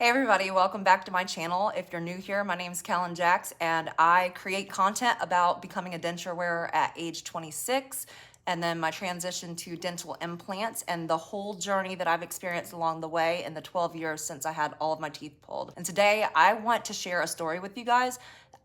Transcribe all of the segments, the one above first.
Hey everybody, welcome back to my channel. If you're new here, my name's kalinjax and I create content about becoming a denture wearer at age 26 and then my transition to dental implants and the whole journey that I've experienced along the way in the 12 years since I had all of my teeth pulled. And today I want to share a story with you guys.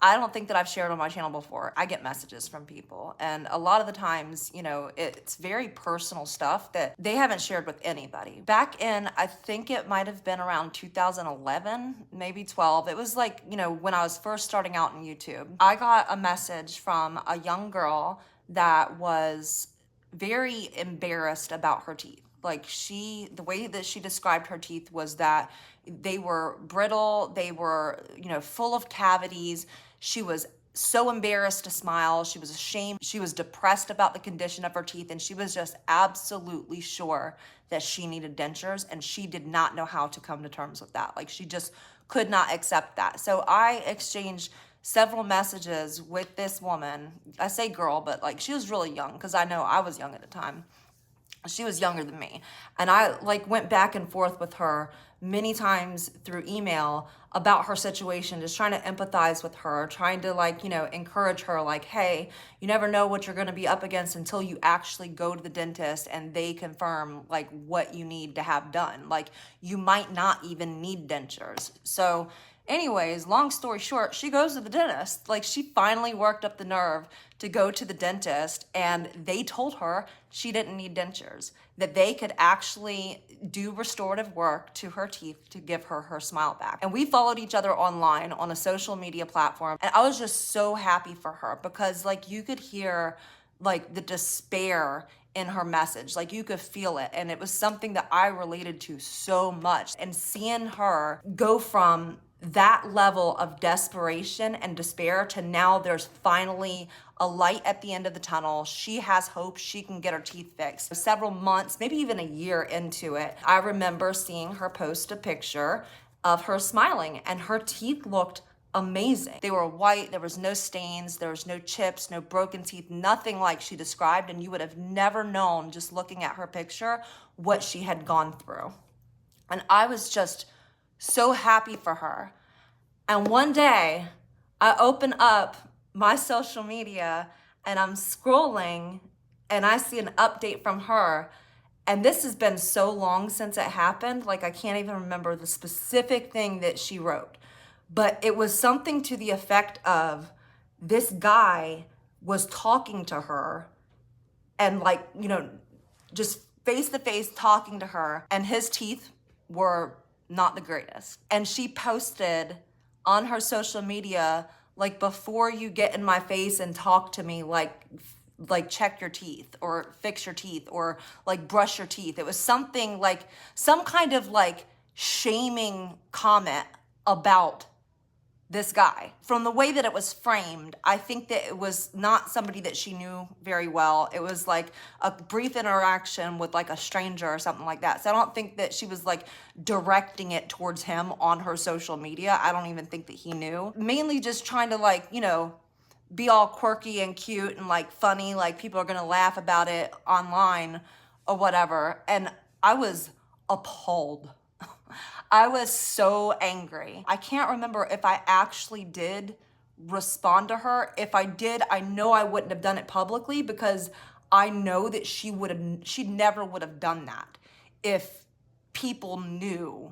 I don't think that I've shared on my channel before. I get messages from people, and a lot of the times, it's very personal stuff that they haven't shared with anybody. Back in, I think it might have been around 2011, maybe 12. It was like, when I was first starting out on YouTube. I got a message from a young girl that was very embarrassed about her teeth. Like the way that she described her teeth was that they were brittle, they were, full of cavities. She was so embarrassed to smile. She was ashamed. She was depressed about the condition of her teeth, and she was just absolutely sure that she needed dentures, and she did not know how to come to terms with that. Like, she just could not accept that. So I exchanged several messages with this woman. I say girl, but like she was really young because I know I was young at the time. She was younger than me. And I went back and forth with her many times through email about her situation, just trying to empathize with her, trying to encourage her, like, hey, you never know what you're gonna be up against until you actually go to the dentist and they confirm what you need to have done. Like, you might not even need dentures. So anyways, long story short, she goes to the dentist. Like, she finally worked up the nerve to go to the dentist, and they told her she didn't need dentures, that they could actually do restorative work to her teeth to give her her smile back. And we followed each other online on a social media platform, and I was just so happy for her because you could hear the despair in her message. You could feel it, and it was something that I related to so much. And seeing her go from that level of desperation and despair to now there's finally a light at the end of the tunnel. She has hope. She can get her teeth fixed. Several months, maybe even a year into it, I remember seeing her post a picture of her smiling, and her teeth looked amazing. They were white, there was no stains, there was no chips, no broken teeth, nothing like she described, and you would have never known just looking at her picture what she had gone through. And I was just so happy for her. And one day I open up my social media and I'm scrolling and I see an update from her. And this has been so long since it happened, I can't even remember the specific thing that she wrote. But it was something to the effect of, this guy was talking to her and just face to face talking to her, and his teeth were not the greatest. And she posted on her social media, before you get in my face and talk to me, check your teeth or fix your teeth or brush your teeth. It was something some kind of shaming comment about this guy. From the way that it was framed, I think that it was not somebody that she knew very well. It was a brief interaction with a stranger or something like that. So I don't think that she was directing it towards him on her social media. I don't even think that he knew. Mainly just trying to be all quirky and cute and funny, people are gonna laugh about it online or whatever. And I was appalled. I was so angry. I can't remember if I actually did respond to her. If I did, I know I wouldn't have done it publicly because I know that she never would have done that if people knew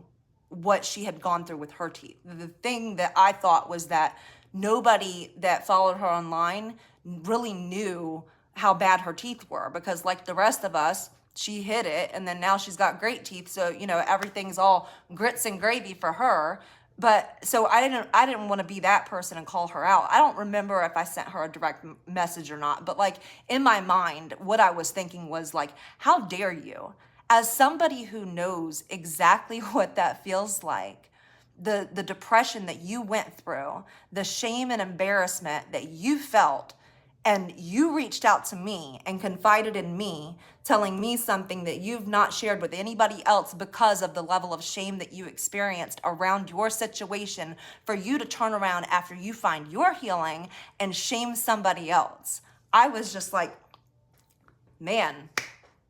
what she had gone through with her teeth. The thing that I thought was that nobody that followed her online really knew how bad her teeth were, because like the rest of us, she hid it, and then now she's got great teeth, so everything's all grits and gravy for her. But so I didn't want to be that person and call her out. I don't remember if I sent her a direct message or not, but in my mind, what I was thinking was how dare you? As somebody who knows exactly what that feels like, the depression that you went through, the shame and embarrassment that you felt, and you reached out to me and confided in me, telling me something that you've not shared with anybody else because of the level of shame that you experienced around your situation, for you to turn around after you find your healing and shame somebody else. I was just man,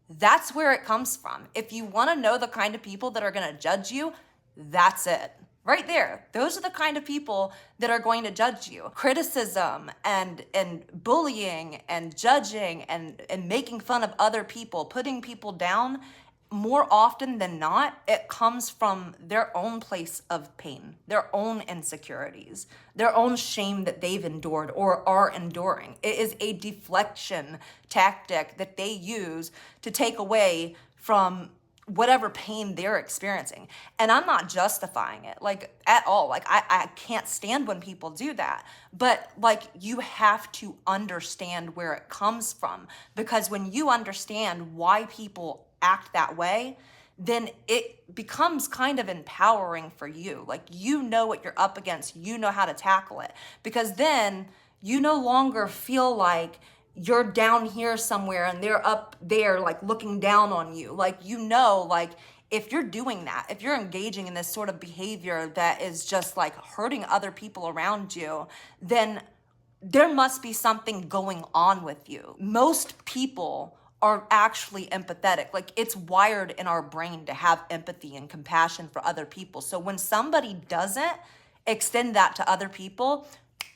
that's where it comes from. If you want to know the kind of people that are going to judge you, that's it. Right there. Those are the kind of people that are going to judge you. Criticism and bullying and judging and making fun of other people, putting people down, more often than not, it comes from their own place of pain, their own insecurities, their own shame that they've endured or are enduring. It is a deflection tactic that they use to take away from whatever pain they're experiencing. And I'm not justifying it, like, at all. Like, I can't stand when people do that. But, like, you have to understand where it comes from. Because when you understand why people act that way, then it becomes kind of empowering for you. Like, you know what you're up against, you know how to tackle it. Because then you no longer feel like you're down here somewhere and they're up there, like, looking down on you. Like, you know, like, if you're doing that, if you're engaging in this sort of behavior that is just like hurting other people around you, then there must be something going on with you. Most people are actually empathetic. Like, it's wired in our brain to have empathy and compassion for other people. So when somebody doesn't extend that to other people,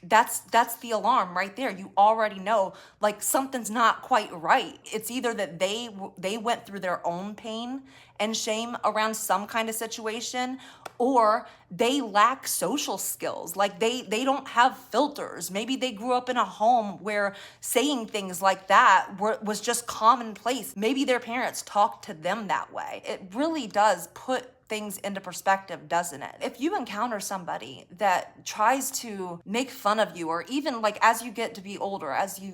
that's the alarm right there. You already know, like, something's not quite right. It's either that they went through their own pain and shame around some kind of situation, or they lack social skills. Like, they don't have filters. Maybe they grew up in a home where saying things like that was just commonplace. Maybe their parents talked to them that way. It really does put things into perspective, doesn't it? If you encounter somebody that tries to make fun of you, or even, like, as you get to be older, as you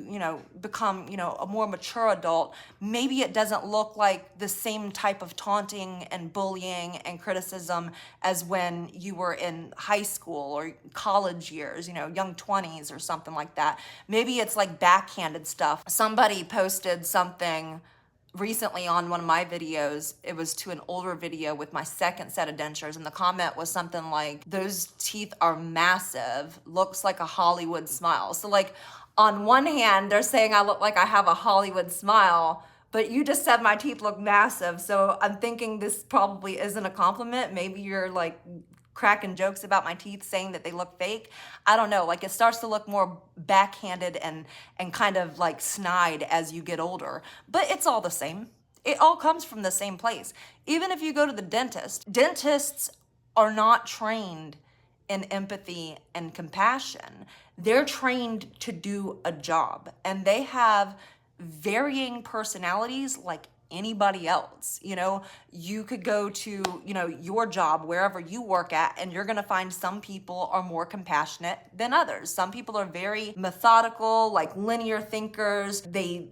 become, a more mature adult, maybe it doesn't look like the same type of taunting and bullying and criticism as when you were in high school or college years, young 20s or something like that. Maybe it's like backhanded stuff. Somebody posted something recently on one of my videos. It was to an older video with my second set of dentures, and the comment was something like, "Those teeth are massive, looks like a Hollywood smile." So, like, on one hand, they're saying I look like I have a Hollywood smile, but you just said my teeth look massive. So I'm thinking this probably isn't a compliment. Maybe you're, like, cracking jokes about my teeth, saying that they look fake. I don't know. Like, it starts to look more backhanded and kind of like snide as you get older. But it's all the same. It all comes from the same place. Even if you go to the dentist, dentists are not trained in empathy and compassion. They're trained to do a job, and they have varying personalities like anybody else. You could go to, your job, wherever you work at, and you're going to find some people are more compassionate than others. Some people are very methodical, like linear thinkers. They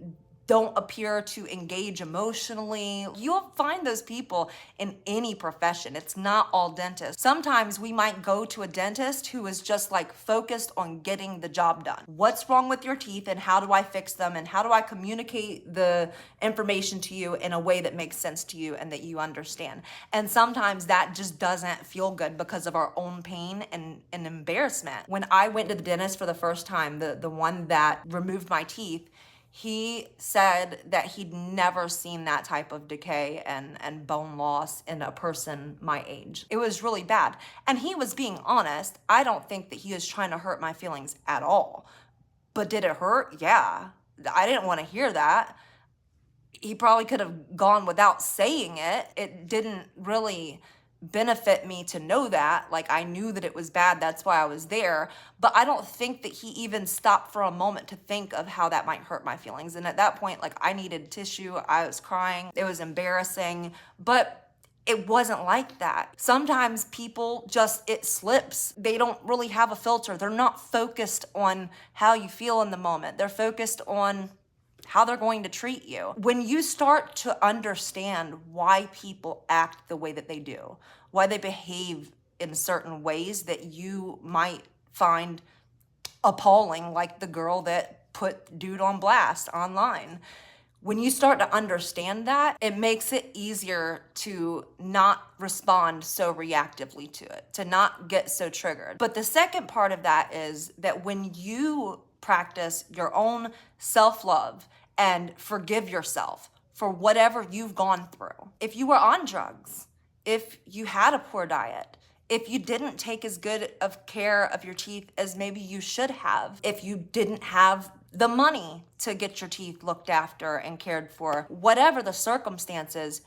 don't appear to engage emotionally. You'll find those people in any profession. It's not all dentists. Sometimes we might go to a dentist who is just, like, focused on getting the job done. What's wrong with your teeth, and how do I fix them, and how do I communicate the information to you in a way that makes sense to you and that you understand? And sometimes that just doesn't feel good because of our own pain and embarrassment. When I went to the dentist for the first time, the one that removed my teeth, he said that he'd never seen that type of decay and bone loss in a person my age. It was really bad. And he was being honest. I don't think that he was trying to hurt my feelings at all. But did it hurt? Yeah. I didn't want to hear that. He probably could have gone without saying it. It didn't really benefit me to know that. Like, I knew that it was bad, that's why I was there, but I don't think that he even stopped for a moment to think of how that might hurt my feelings. And at that point, like, I needed tissue, I was crying, it was embarrassing, but it wasn't like that. Sometimes people just, it slips. They don't really have a filter. They're not focused on how you feel in the moment. They're focused on how they're going to treat you. When you start to understand why people act the way that they do, why they behave in certain ways that you might find appalling, like the girl that put dude on blast online. When you start to understand that, it makes it easier to not respond so reactively to it, to not get so triggered. But the second part of that is that when you practice your own self-love and forgive yourself for whatever you've gone through. If you were on drugs, if you had a poor diet, if you didn't take as good of care of your teeth as maybe you should have, if you didn't have the money to get your teeth looked after and cared for, whatever the circumstances,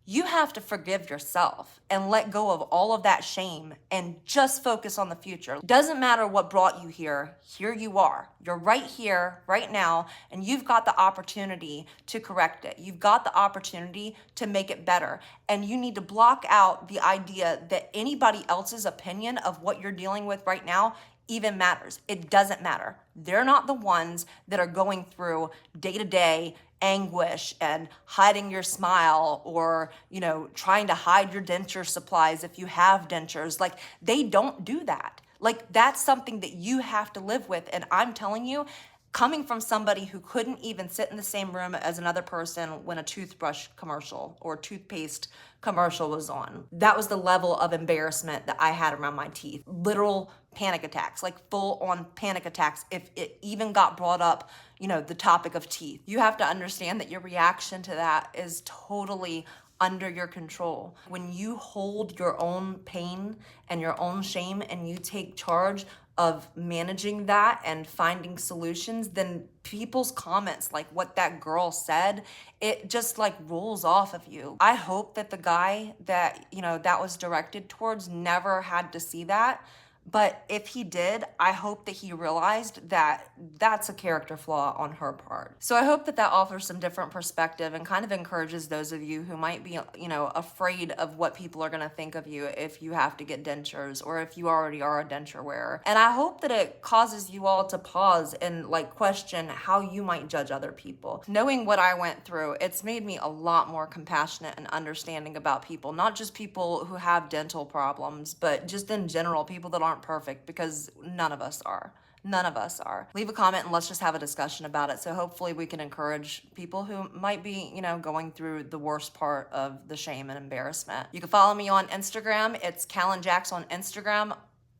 you have to forgive yourself and let go of all of that shame and just focus on the future. Doesn't matter what brought you here, here you are. You're right here, right now, and you've got the opportunity to correct it. You've got the opportunity to make it better. And you need to block out the idea that anybody else's opinion of what you're dealing with right now even matters. It doesn't matter. They're not the ones that are going through day-to-day anguish and hiding your smile, or, you know, trying to hide your denture supplies if you have dentures. Like, they don't do that. Like, that's something that you have to live with. And I'm telling you, coming from somebody who couldn't even sit in the same room as another person when a toothbrush commercial or toothpaste commercial was on, that was the level of embarrassment that I had around my teeth. Literal panic attacks, like full on panic attacks if it even got brought up, you know, the topic of teeth. You have to understand that your reaction to that is totally under your control. When you hold your own pain and your own shame and you take charge of managing that and finding solutions, then people's comments, like what that girl said, it just like rolls off of you. I hope that the guy that, you know, that was directed towards never had to see that. But if he did, I hope that he realized that that's a character flaw on her part. So I hope that that offers some different perspective and kind of encourages those of you who might be, you know, afraid of what people are gonna think of you if you have to get dentures or if you already are a denture wearer. And I hope that it causes you all to pause and like question how you might judge other people. Knowing what I went through, it's made me a lot more compassionate and understanding about people, not just people who have dental problems, but just in general, people that aren't perfect, because none of us are. None of us are. Leave a comment and let's just have a discussion about it. So hopefully we can encourage people who might be, you know, going through the worst part of the shame and embarrassment. You can follow me on Instagram. It's kalinjax on Instagram.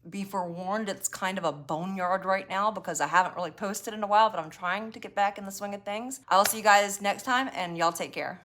Be forewarned, it's kind of a boneyard right now because I haven't really posted in a while, but I'm trying to get back in the swing of things. I will see you guys next time, and y'all take care.